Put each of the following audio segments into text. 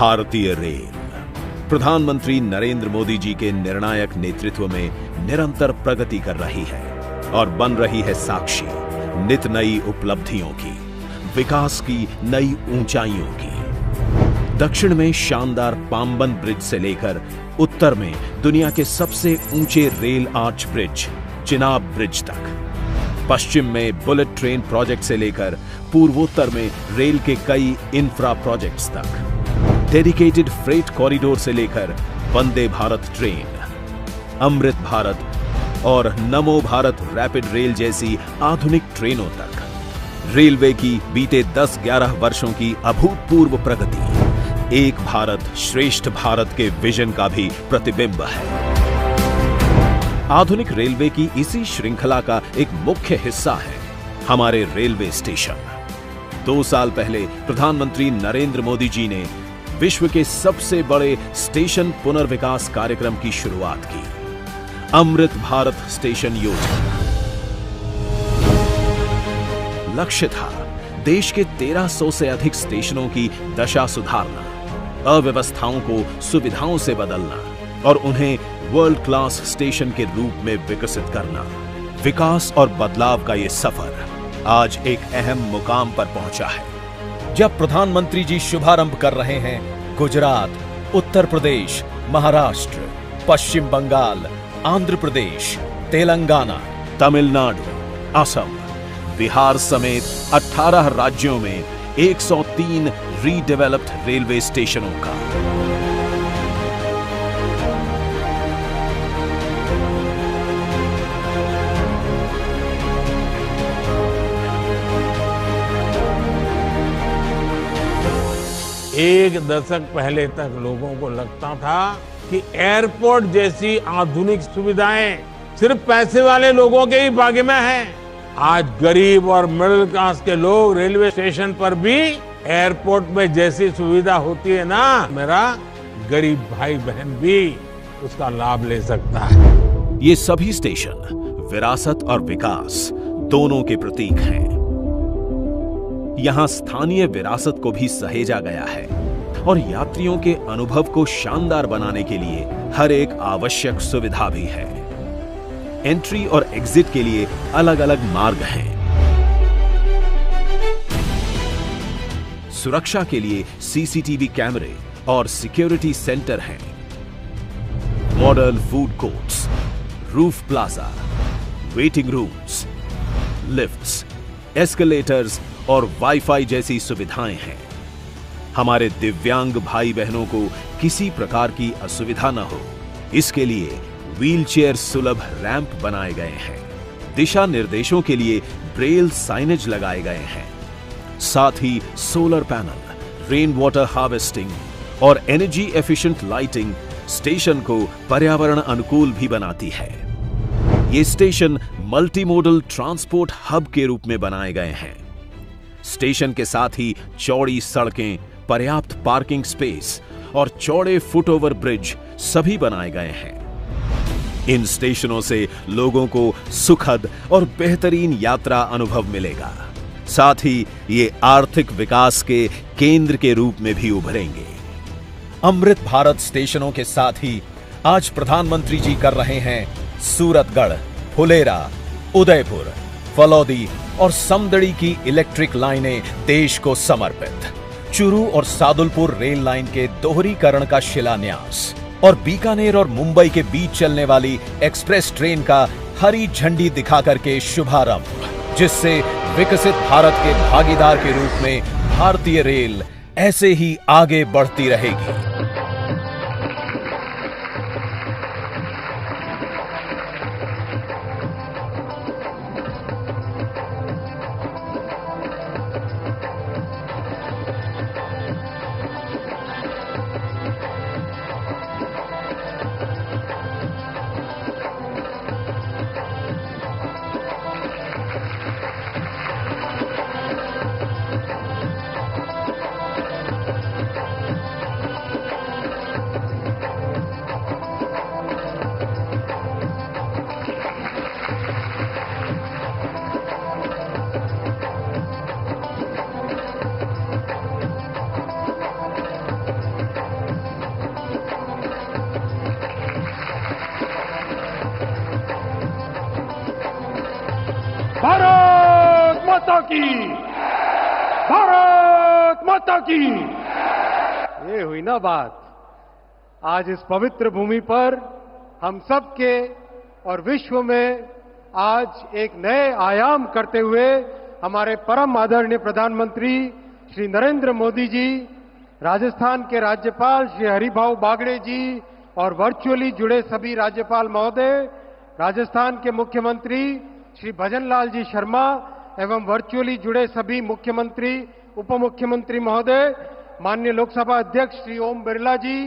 भारतीय रेल प्रधानमंत्री नरेंद्र मोदी जी के निर्णायक नेतृत्व में निरंतर प्रगति कर रही है और बन रही है साक्षी नित नई उपलब्धियों की, विकास की नई ऊंचाइयों की। दक्षिण में शानदार पाम्बन ब्रिज से लेकर उत्तर में दुनिया के सबसे ऊंचे rail arch bridge Chenab bridge तक, पश्चिम में बुलेट ट्रेन प्रोजेक्ट से लेकर पूर्वोत्तर में रेल के कई इंफ्रा प्रोजेक्ट्स तक, डेडिकेटेड फ्रेट कॉरिडोर से लेकर वंदे भारत ट्रेन, अमृत भारत और नमो भारत रैपिड रेल जैसी आधुनिक ट्रेनों तक रेलवे की बीते 10-11 वर्षों की अभूतपूर्व प्रगति एक भारत श्रेष्ठ भारत के विजन का भी प्रतिबिंब है। आधुनिक रेलवे की इसी श्रृंखला का एक मुख्य हिस्सा है हमारे रेलवे स्टेशन। 2 साल पहले प्रधानमंत्री नरेंद्र मोदी जी ने विश्व के सबसे बड़े स्टेशन पुनर्विकास कार्यक्रम की शुरुआत की, अमृत भारत स्टेशन योजना। लक्ष्य था देश के 1300 से अधिक स्टेशनों की दशा सुधारना, अव्यवस्थाओं को सुविधाओं से बदलना और उन्हें वर्ल्ड क्लास स्टेशन के रूप में विकसित करना। विकास और बदलाव का यह सफर आज एक अहम मुकाम पर पहुंचा है, जब प्रधानमंत्री जी शुभारंभ कर रहे हैं गुजरात, उत्तर प्रदेश, महाराष्ट्र, पश्चिम बंगाल, आंध्र प्रदेश, तेलंगाना, तमिलनाडु, असम, बिहार समेत 18 राज्यों में 103 रीडेवलप्ड रेलवे स्टेशनों का। एक दशक पहले तक लोगों को लगता था कि एयरपोर्ट जैसी आधुनिक सुविधाएं सिर्फ पैसे वाले लोगों के ही भाग्य में है। आज गरीब और मिडिल क्लास के लोग रेलवे स्टेशन पर भी एयरपोर्ट में जैसी सुविधा होती है ना, मेरा गरीब भाई बहन भी उसका लाभ ले सकता है। ये सभी स्टेशन विरासत और विकास दोनों के प्रतीक हैं। यहां स्थानीय विरासत को भी सहेजा गया है और यात्रियों के अनुभव को शानदार बनाने के लिए हर एक आवश्यक सुविधा भी है। एंट्री और एग्जिट के लिए अलग अलग मार्ग हैं। सुरक्षा के लिए सीसीटीवी कैमरे और सिक्योरिटी सेंटर हैं। Modern food courts, roof plaza, waiting rooms, lifts, escalators और वाईफाई जैसी सुविधाएं हैं। हमारे दिव्यांग भाई बहनों को किसी प्रकार की असुविधा न हो, इसके लिए व्हीलचेयर सुलभ रैंप बनाए गए हैं। दिशा निर्देशों के लिए ब्रेल साइनेज लगाए गए हैं। साथ ही solar panel, rain water harvesting और एनर्जी एफिशिएंट लाइटिंग स्टेशन को पर्यावरण अनुकूल भी बनाती है। ये station multi modal transport hub के रूप में बनाए गए हैं। स्टेशन के साथ ही चौड़ी सड़कें, पर्याप्त पार्किंग स्पेस और चौड़े फुटओवर ब्रिज सभी बनाए गए हैं। इन स्टेशनों से लोगों को सुखद और बेहतरीन यात्रा अनुभव मिलेगा। साथ ही ये आर्थिक विकास के केंद्र के रूप में भी उभरेंगे। अमृत भारत स्टेशनों के साथ ही आज प्रधानमंत्री जी कर रहे हैं सूरतगढ़, फुलेरा, उदयपुर, फलौदी और समदड़ी की इलेक्ट्रिक लाइनें देश को समर्पित। चूरू और सादुलपुर रेल लाइन के दोहरीकरण का शिलान्यास और बीकानेर और मुंबई के बीच चलने वाली एक्सप्रेस ट्रेन का हरी झंडी दिखाकर के शुभारंभ, जिससे विकसित भारत के भागीदार के रूप में भारतीय रेल ऐसे ही आगे बढ़ती रहेगी। की, भारत माता की। ये हुई ना बात। आज इस पवित्र भूमि पर हम सब के और विश्व में आज एक नए आयाम करते हुए हमारे परम आदरणीय प्रधानमंत्री श्री नरेंद्र मोदी जी, राजस्थान के राज्यपाल श्री हरिभाऊ बागड़े जी और वर्चुअली जुड़े सभी राज्यपाल महोदय, राजस्थान के मुख्यमंत्री श्री भजनलाल जी शर्मा एवं वर्चुअली जुड़े सभी मुख्यमंत्री, उप मुख्यमंत्री महोदय, माननीय लोकसभा अध्यक्ष श्री ओम बिरला जी,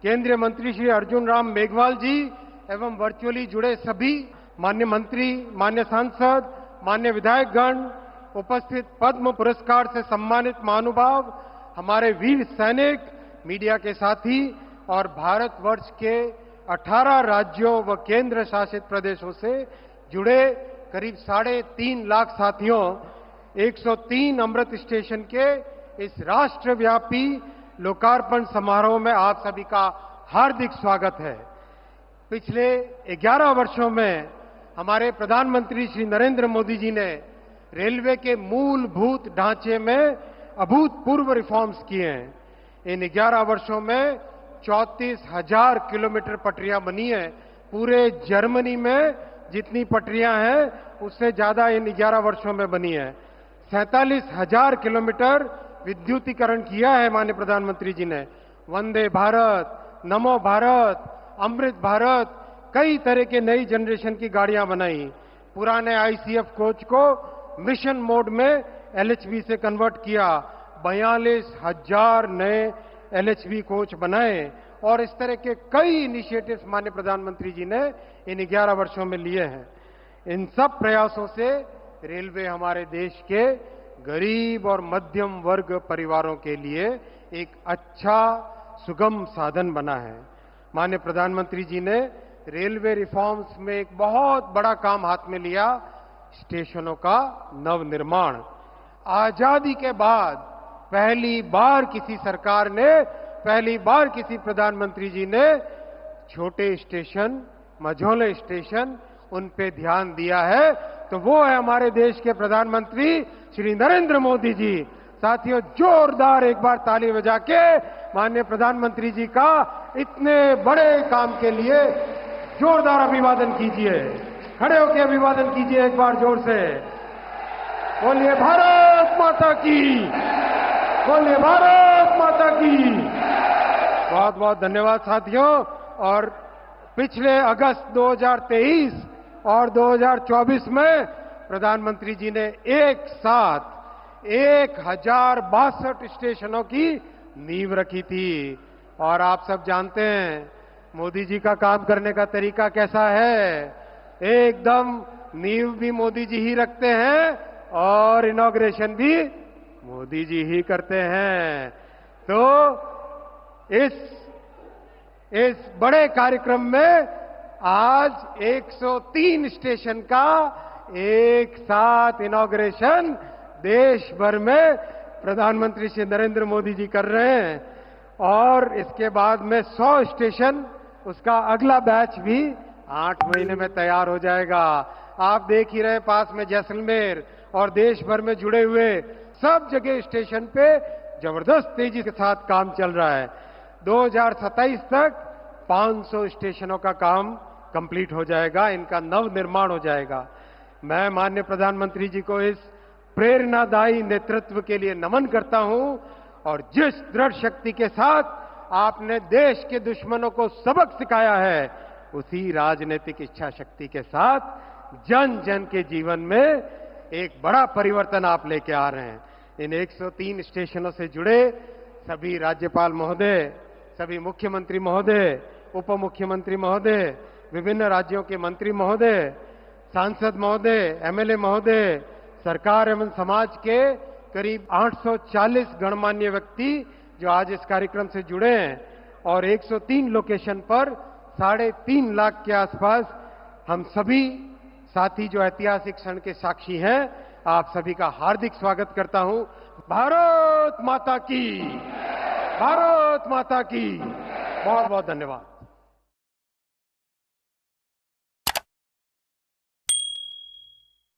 केंद्रीय मंत्री श्री अर्जुन राम मेघवाल जी एवं वर्चुअली जुड़े सभी मान्य मंत्री, मान्य सांसद, मान्य विधायकगण, उपस्थित पद्म पुरस्कार से सम्मानित महानुभाव, हमारे वीर सैनिक, मीडिया के साथी और भारतवर्ष के 18 राज्यों व केंद्र शासित प्रदेशों से जुड़े करीब 3.5 लाख साथियों, 103 अमृत स्टेशन के इस राष्ट्रव्यापी लोकार्पण समारोह में आप सभी का हार्दिक स्वागत है। पिछले 11 वर्षों में हमारे प्रधानमंत्री श्री नरेंद्र मोदी जी ने रेलवे के मूलभूत ढांचे में अभूतपूर्व रिफॉर्म्स किए हैं। इन 11 वर्षों में 34,000 किलोमीटर पटरियां बनी हैं। पूरे जर्मनी में जितनी पटरियां हैं उससे ज्यादा इन 11 वर्षों में बनी है। 47,000 किलोमीटर विद्युतीकरण किया है माननीय प्रधानमंत्री जी ने। वंदे भारत, नमो भारत, अमृत भारत, कई तरह के नई जनरेशन की गाड़ियां बनाई। पुराने आईसीएफ कोच को मिशन मोड में एलएचबी से कन्वर्ट किया। 42,000 नए एलएचबी कोच बनाए और इस तरह के कई इनिशिएटिव्स माननीय प्रधानमंत्री जी ने इन 11 वर्षों में लिए हैं। इन सब प्रयासों से रेलवे हमारे देश के गरीब और मध्यम वर्ग परिवारों के लिए एक अच्छा सुगम साधन बना है। माननीय प्रधानमंत्री जी ने रेलवे रिफॉर्म्स में एक बहुत बड़ा काम हाथ में लिया, स्टेशनों का नवनिर्माण। आजादी के बाद पहली बार किसी सरकार ने, पहली बार किसी प्रधानमंत्री जी ने छोटे स्टेशन, मझोले स्टेशन, उन पे ध्यान दिया है, तो वो है हमारे देश के प्रधानमंत्री श्री नरेंद्र मोदी जी। साथियों, जोरदार एक बार ताली बजा के माननीय प्रधानमंत्री जी का इतने बड़े काम के लिए जोरदार अभिवादन कीजिए। खड़े होकर अभिवादन कीजिए एक बार जोर से। बोलिए भारत माता की, बोलिए भारत माता की। बहुत बहुत धन्यवाद साथियों। और पिछले अगस्त 2023 और 2024 में प्रधानमंत्री जी ने एक साथ 1062 स्टेशनों की नींव रखी थी। और आप सब जानते हैं मोदी जी का काम करने का तरीका कैसा है। एकदम नींव भी मोदी जी ही रखते हैं और इनॉग्रेशन भी मोदी जी ही करते हैं। तो इस बड़े कार्यक्रम में आज 103 स्टेशन का एक साथ इनॉग्रेशन देश भर में प्रधानमंत्री श्री नरेंद्र मोदी जी कर रहे हैं। और इसके बाद में 100 स्टेशन, उसका अगला बैच भी 8 महीने में तैयार हो जाएगा। आप देख ही रहे, पास में जैसलमेर और देश भर में जुड़े हुए सब जगह स्टेशन पे जबरदस्त तेजी के साथ काम चल रहा है। 2027 तक 500 स्टेशनों का काम कंप्लीट हो जाएगा, इनका नव निर्माण हो जाएगा। मैं माननीय प्रधानमंत्री जी को इस प्रेरणादायी नेतृत्व के लिए नमन करता हूं और जिस दृढ़ शक्ति के साथ आपने देश के दुश्मनों को सबक सिखाया है, उसी राजनीतिक इच्छा शक्ति के साथ जन जन के जीवन में एक बड़ा परिवर्तन आप लेके आ रहे हैं। इन 103 स्टेशनों से जुड़े सभी राज्यपाल महोदय, सभी मुख्यमंत्री महोदय, उप मुख्यमंत्री महोदय, विभिन्न राज्यों के मंत्री महोदय, सांसद महोदय, एमएलए महोदय, सरकार एवं समाज के करीब 840 गणमान्य व्यक्ति जो आज इस कार्यक्रम से जुड़े हैं और 103 लोकेशन पर 3.5 लाख के आसपास हम सभी साथी जो ऐतिहासिक क्षण के साक्षी हैं, आप सभी का हार्दिक स्वागत करता हूं। भारत माता की, भारत माता की। बहुत बहुत धन्यवाद।